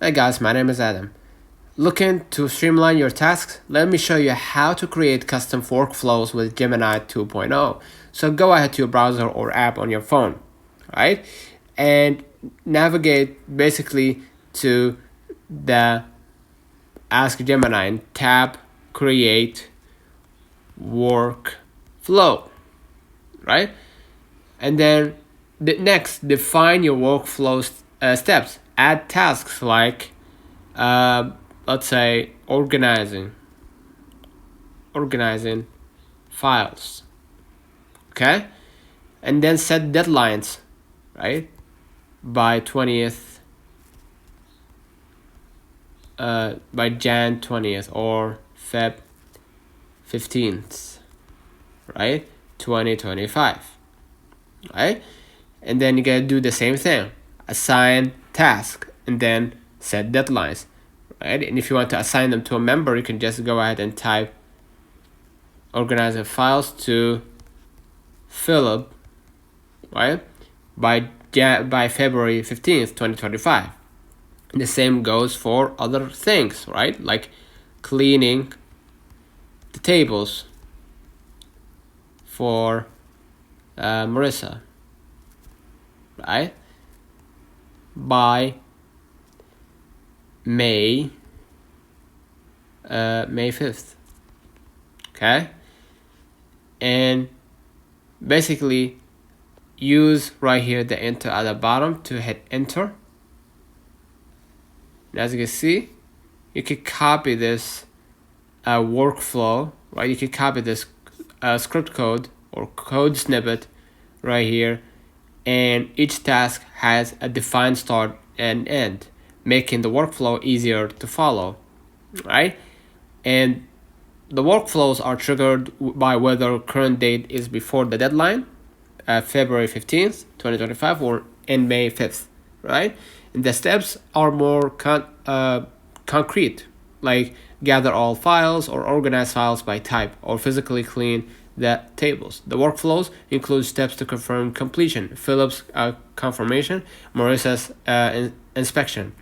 Hey guys, my name is Adam. Looking to streamline your tasks? Let me show you how to create custom workflows with Gemini 2.0. So go ahead to your browser or app on your phone, right? And navigate basically to the Ask Gemini and tap Create Workflow, right? And then next, define your workflow steps. Add tasks like, let's say, organizing files, okay? And then set deadlines, right? By 20th, by Jan 20th or Feb 15th, right? 2025, right? And then you gotta do the same thing. Assign task and then set deadlines, right? And if you want to assign them to a member, you can just go ahead and type organizing files to Philip, right? By February 15th, 2025. And the same goes for other things, right? Like cleaning the tables for Marissa, right? By May 5th, okay? And basically use right here the enter at the bottom to hit enter. And as you can see, you can copy this workflow, right? You can copy this script code or code snippet right here, and each task has a defined start and end, making the workflow easier to follow, right? And the workflows are triggered by whether current date is before the deadline, February 15th, 2025, or in May 5th, right? And the steps are more concrete, like gather all files or organize files by type or physically clean the tables. The workflows include steps to confirm completion, Philip's confirmation, Marissa's inspection.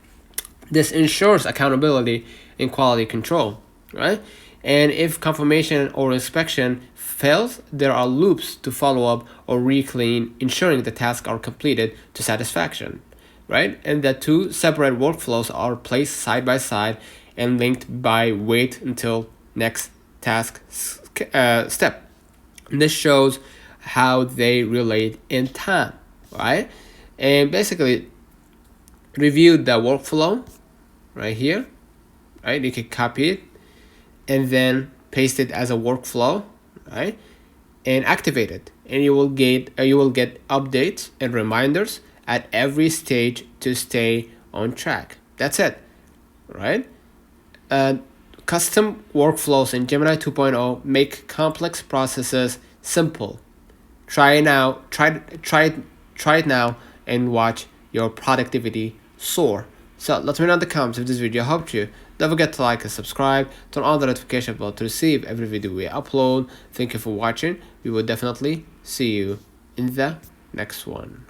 This ensures accountability and quality control, right? And if confirmation or inspection fails, there are loops to follow up or re-clean, ensuring the tasks are completed to satisfaction, right? And the two separate workflows are placed side by side and linked by wait until next task step. And this shows how they relate in time, right? And basically review the workflow right here, right? You can copy it and then paste it as a workflow, right? And activate it, and you will get updates and reminders at every stage to stay on track. That's it, right? Custom workflows in Gemini 2.0 make complex processes simple. Try it now and watch your productivity soar. So let me know in the comments if this video helped you. Don't forget to like and subscribe, turn on the notification bell to receive every video we upload. Thank you for watching. We will definitely see you in the next one.